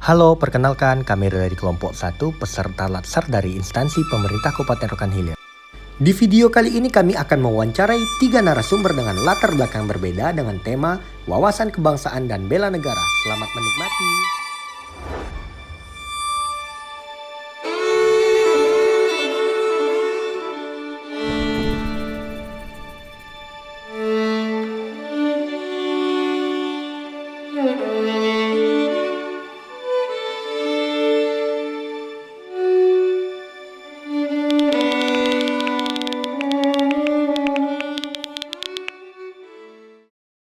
Halo, perkenalkan kami dari kelompok 1 peserta Latsar dari instansi pemerintah Kabupaten Rokan Hilir. Di video kali ini kami akan mewawancarai 3 narasumber dengan latar belakang berbeda dengan tema wawasan kebangsaan dan bela negara. Selamat menikmati.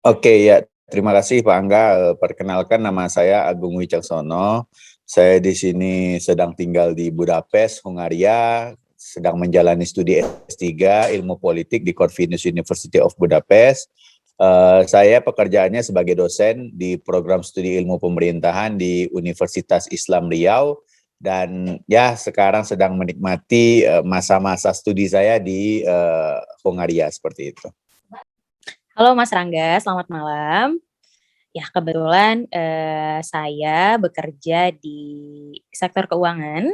Oke ya, terima kasih Pak Angga. Perkenalkan nama saya Agung Wicaksono. Saya di sini sedang tinggal di Budapest, Hungaria, sedang menjalani studi S3 Ilmu Politik di Corvinus University of Budapest. Saya pekerjaannya sebagai dosen di program studi ilmu pemerintahan di Universitas Islam Riau dan ya sekarang sedang menikmati masa-masa studi saya di Hungaria seperti itu. Halo Mas Rangga, selamat malam. Ya kebetulan saya bekerja di sektor keuangan,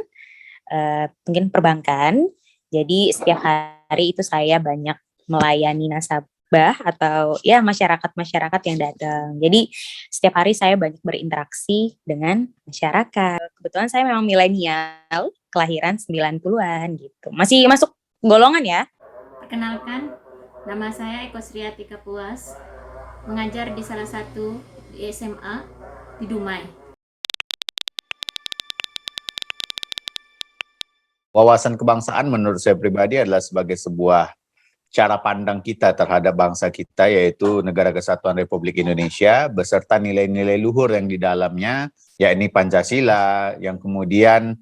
mungkin perbankan. Jadi setiap hari itu saya banyak melayani nasabah atau ya masyarakat-masyarakat yang datang. Jadi setiap hari saya banyak berinteraksi dengan masyarakat. Kebetulan saya memang milenial, kelahiran 90-an gitu. Masih masuk golongan ya? Perkenalkan, nama saya Eko Sriati Kapuas, mengajar di salah satu di SMA di Dumai. Wawasan kebangsaan menurut saya pribadi adalah sebagai sebuah cara pandang kita terhadap bangsa kita, yaitu Negara Kesatuan Republik Indonesia, beserta nilai-nilai luhur yang di dalamnya, yakni Pancasila, yang kemudian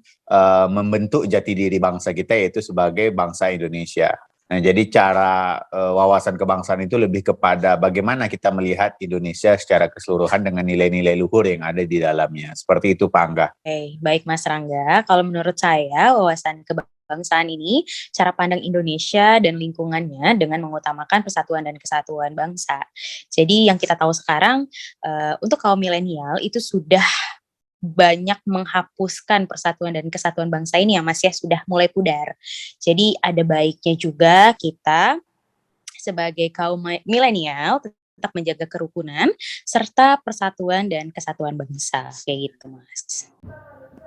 membentuk jati diri bangsa kita, yaitu sebagai bangsa Indonesia. Nah, jadi cara wawasan kebangsaan itu lebih kepada bagaimana kita melihat Indonesia secara keseluruhan dengan nilai-nilai luhur yang ada di dalamnya. Seperti itu, Pak Angga. Oke, baik Mas Rangga. Kalau menurut saya, wawasan kebangsaan ini cara pandang Indonesia dan lingkungannya dengan mengutamakan persatuan dan kesatuan bangsa. Jadi yang kita tahu sekarang, untuk kaum milenial itu sudah banyak menghapuskan persatuan dan kesatuan bangsa ini ya Mas ya, sudah mulai pudar. Jadi ada baiknya juga kita sebagai kaum milenial tetap menjaga kerukunan serta persatuan dan kesatuan bangsa kayak gitu Mas.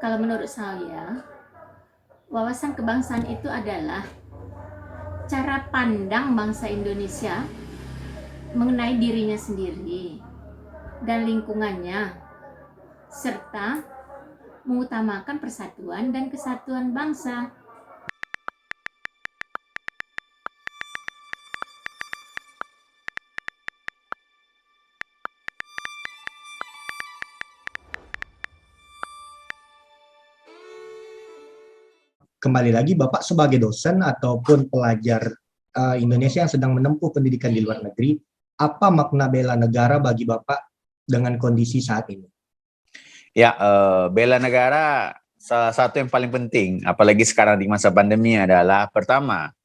Kalau menurut saya, wawasan kebangsaan itu adalah cara pandang bangsa Indonesia mengenai dirinya sendiri dan lingkungannya, serta mengutamakan persatuan dan kesatuan bangsa. Kembali lagi Bapak sebagai dosen ataupun pelajar Indonesia yang sedang menempuh pendidikan di luar negeri, apa makna bela negara bagi Bapak dengan kondisi saat ini? Ya, bela negara salah satu yang paling penting, apalagi sekarang di masa pandemi adalah pertama,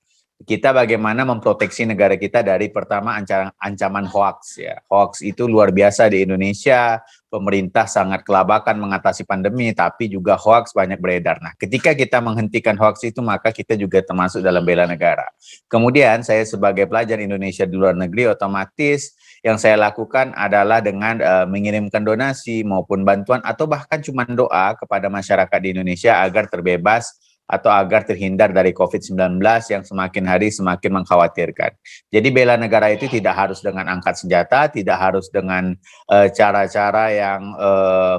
kita bagaimana memproteksi negara kita dari pertama ancaman hoax ya. Hoax itu luar biasa di Indonesia, pemerintah sangat kelabakan mengatasi pandemi, tapi juga hoax banyak beredar. Nah, ketika kita menghentikan hoax itu, maka kita juga termasuk dalam bela negara. Kemudian saya sebagai pelajar Indonesia di luar negeri, otomatis yang saya lakukan adalah dengan mengirimkan donasi maupun bantuan atau bahkan cuma doa kepada masyarakat di Indonesia agar terbebas atau agar terhindar dari COVID-19 yang semakin hari semakin mengkhawatirkan. Jadi bela negara itu tidak harus dengan angkat senjata, tidak harus dengan cara-cara yang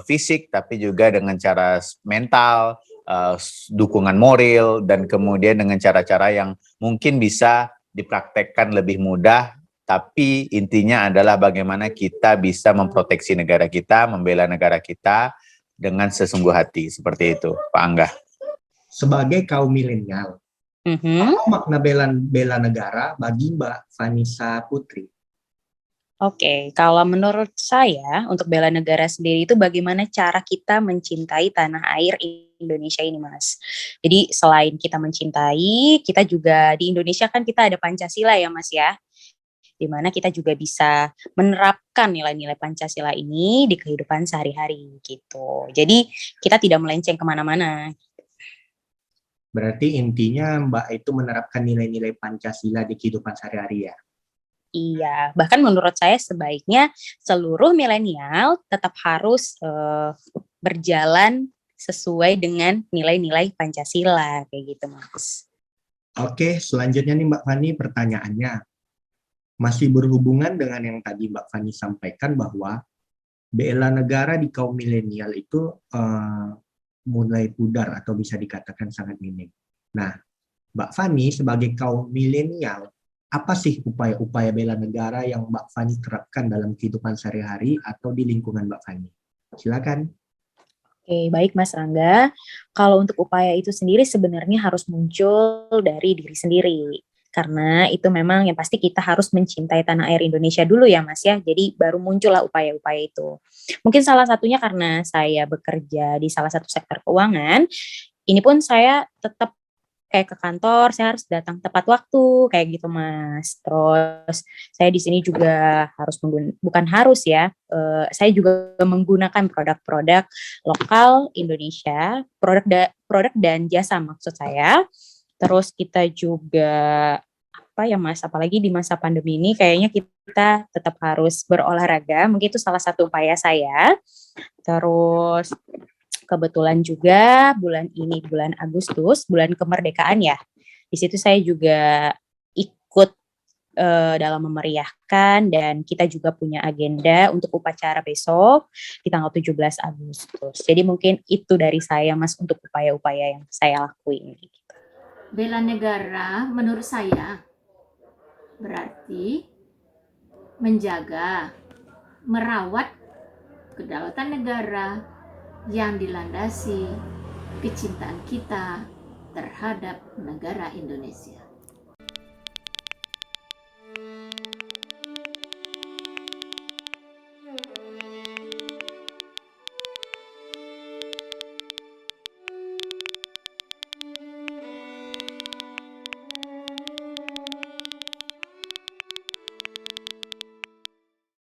fisik, tapi juga dengan cara mental, dukungan moral, dan kemudian dengan cara-cara yang mungkin bisa dipraktekkan lebih mudah. Tapi intinya adalah bagaimana kita bisa memproteksi negara kita, membela negara kita dengan sesungguh hati. Seperti itu, Pak Angga. Sebagai kaum milenial, apa makna bela negara bagi Mbak Vanessa Putri? Oke, kalau menurut saya untuk bela negara sendiri itu bagaimana cara kita mencintai tanah air Indonesia ini Mas. Jadi selain kita mencintai, kita juga di Indonesia kan kita ada Pancasila ya Mas ya. di mana kita juga bisa menerapkan nilai-nilai Pancasila ini di kehidupan sehari-hari gitu. Jadi kita tidak melenceng kemana-mana. Berarti intinya Mbak itu menerapkan nilai-nilai Pancasila di kehidupan sehari-hari ya? Iya, bahkan menurut saya sebaiknya seluruh milenial tetap harus berjalan sesuai dengan nilai-nilai Pancasila kayak gitu, Mas. Oke, selanjutnya nih Mbak Fani pertanyaannya. Masih berhubungan dengan yang tadi Mbak Fani sampaikan bahwa bela negara di kaum milenial itu mulai pudar atau bisa dikatakan sangat minim. Nah, Mbak Fani sebagai kaum milenial, apa sih upaya-upaya bela negara yang Mbak Fani terapkan dalam kehidupan sehari-hari atau di lingkungan Mbak Fani? Silakan. Oke, baik Mas Rangga. Kalau untuk upaya itu sendiri sebenarnya harus muncul dari diri sendiri. Karena itu memang yang pasti kita harus mencintai tanah air Indonesia dulu ya Mas ya. Jadi baru muncullah upaya-upaya itu. Mungkin salah satunya karena saya bekerja di salah satu sektor keuangan. Ini pun saya tetap kayak ke kantor, saya harus datang tepat waktu, kayak gitu Mas. Terus saya di sini juga harus bukan harus ya, saya juga menggunakan produk-produk lokal Indonesia, produk dan jasa maksud saya. Terus kita juga apa ya Mas, apalagi di masa pandemi ini kayaknya kita tetap harus berolahraga, mungkin itu salah satu upaya saya. Terus kebetulan juga bulan ini, bulan Agustus, bulan kemerdekaan ya. Di situ saya juga ikut dalam memeriahkan dan kita juga punya agenda untuk upacara besok di tanggal 17 Agustus. Jadi mungkin itu dari saya Mas untuk upaya-upaya yang saya lakuin. Bela negara menurut saya berarti menjaga, merawat kedaulatan negara yang dilandasi kecintaan kita terhadap negara Indonesia.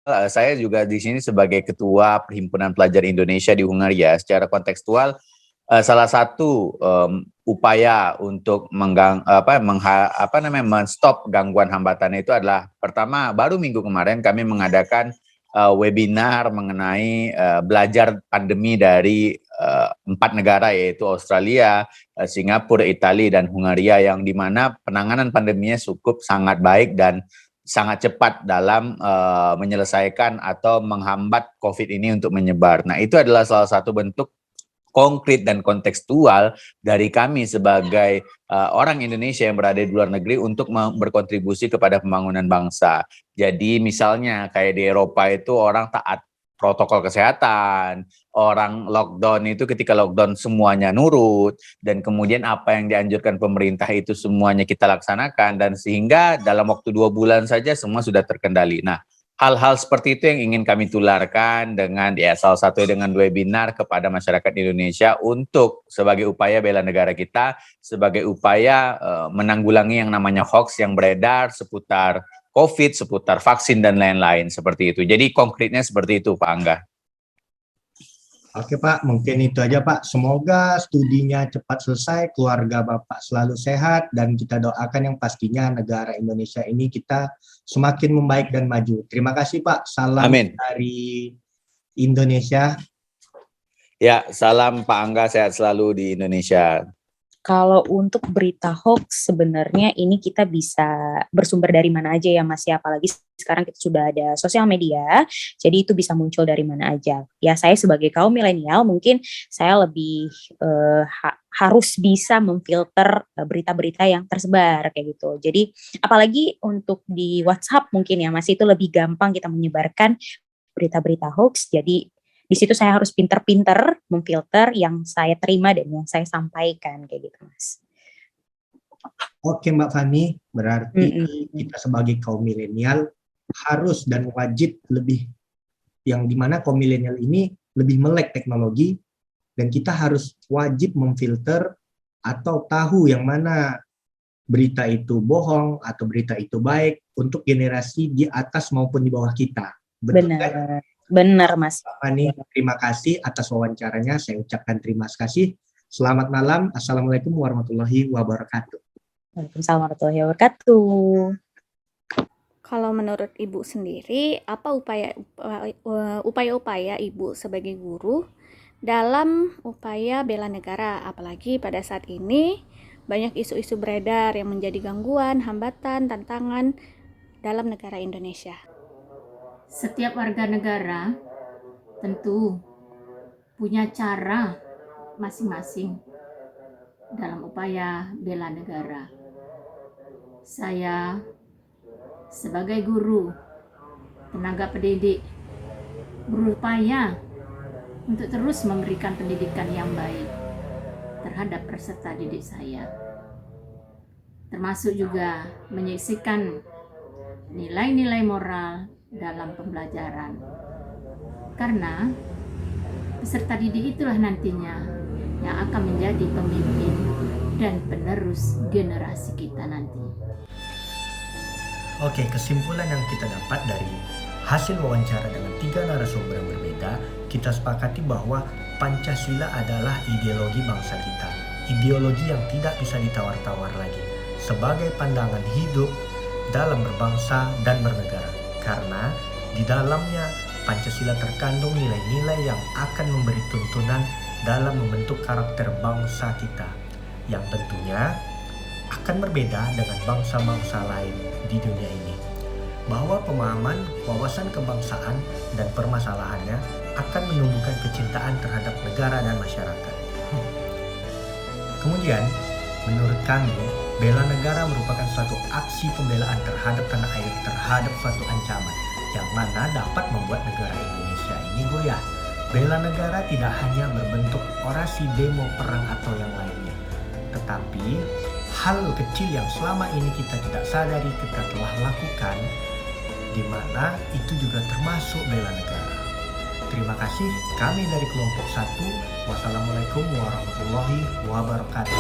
Saya juga di sini sebagai ketua Perhimpunan Pelajar Indonesia di Hungaria. Secara kontekstual, salah satu upaya untuk men-stop gangguan hambatan itu adalah pertama, baru minggu kemarin kami mengadakan webinar mengenai belajar pandemi dari 4 negara, yaitu Australia, Singapura, Italia, dan Hungaria, yang dimana penanganan pandeminya cukup sangat baik dan sangat cepat dalam menyelesaikan atau menghambat COVID ini untuk menyebar. Nah, itu adalah salah satu bentuk konkret dan kontekstual dari kami sebagai orang Indonesia yang berada di luar negeri untuk berkontribusi kepada pembangunan bangsa. Jadi misalnya kayak di Eropa itu orang taat protokol kesehatan, orang lockdown itu ketika lockdown semuanya nurut, dan kemudian apa yang dianjurkan pemerintah itu semuanya kita laksanakan, dan sehingga dalam waktu 2 bulan saja semua sudah terkendali. Nah, hal-hal seperti itu yang ingin kami tularkan dengan salah satu dengan webinar kepada masyarakat Indonesia untuk sebagai upaya bela negara kita, sebagai upaya menanggulangi yang namanya hoax yang beredar seputar COVID, seputar vaksin dan lain-lain seperti itu. Jadi konkretnya seperti itu, Pak Angga. Oke Pak, mungkin itu aja Pak. Semoga studinya cepat selesai, keluarga Bapak selalu sehat, dan kita doakan yang pastinya negara Indonesia ini kita semakin membaik dan maju. Terima kasih Pak. Salam Amin. dari Indonesia. Ya, salam Pak Angga, sehat selalu di Indonesia. Kalau untuk berita hoax sebenarnya ini kita bisa bersumber dari mana aja ya Mas ya, apalagi sekarang kita sudah ada sosial media, jadi itu bisa muncul dari mana aja. Ya saya sebagai kaum milenial mungkin saya lebih harus bisa memfilter berita-berita yang tersebar kayak gitu. Jadi apalagi untuk di WhatsApp mungkin ya Mas, itu lebih gampang kita menyebarkan berita-berita hoax, jadi di situ saya harus pinter-pinter memfilter yang saya terima dan yang saya sampaikan kayak gitu Mas. Oke Mbak Fani, berarti kita sebagai kaum milenial harus dan wajib lebih, yang dimana kaum milenial ini lebih melek teknologi, dan kita harus wajib memfilter atau tahu yang mana berita itu bohong atau berita itu baik untuk generasi di atas maupun di bawah kita. Betul kan? Benar. Benar, Mas. Fani, terima kasih atas wawancaranya. Saya ucapkan terima kasih. Selamat malam. Assalamualaikum warahmatullahi wabarakatuh. Waalaikumsalam warahmatullahi wabarakatuh. Kalau menurut Ibu sendiri, apa upaya-upaya Ibu sebagai guru dalam upaya bela negara, apalagi pada saat ini banyak isu-isu beredar yang menjadi gangguan, hambatan, tantangan dalam negara Indonesia? Setiap warga negara tentu punya cara masing-masing dalam upaya bela negara. Saya sebagai guru, tenaga pendidik, berupaya untuk terus memberikan pendidikan yang baik terhadap peserta didik saya. Termasuk juga menyaksikan nilai-nilai moral dalam pembelajaran. Karena peserta didik itulah nantinya yang akan menjadi pemimpin dan penerus generasi kita nanti. Oke, kesimpulan yang kita dapat dari hasil wawancara dengan 3 narasumber yang berbeda, kita sepakati bahwa Pancasila adalah ideologi bangsa kita. Ideologi yang tidak bisa ditawar-tawar lagi sebagai pandangan hidup dalam berbangsa dan bernegara. Karena di dalamnya Pancasila terkandung nilai-nilai yang akan memberi tuntunan dalam membentuk karakter bangsa kita, yang tentunya akan berbeda dengan bangsa-bangsa lain di dunia ini. Bahwa pemahaman, wawasan kebangsaan dan permasalahannya akan menumbuhkan kecintaan terhadap negara dan masyarakat. Kemudian, menurut kami, bela negara merupakan suatu aksi pembelaan terhadap tanah air, terhadap suatu ancaman yang mana dapat membuat negara Indonesia ini goyah. Bela negara tidak hanya berbentuk orasi, demo, perang atau yang lainnya, tetapi hal kecil yang selama ini kita tidak sadari kita telah lakukan, di mana itu juga termasuk bela negara. Terima kasih, kami dari kelompok 1. Wassalamualaikum warahmatullahi wabarakatuh.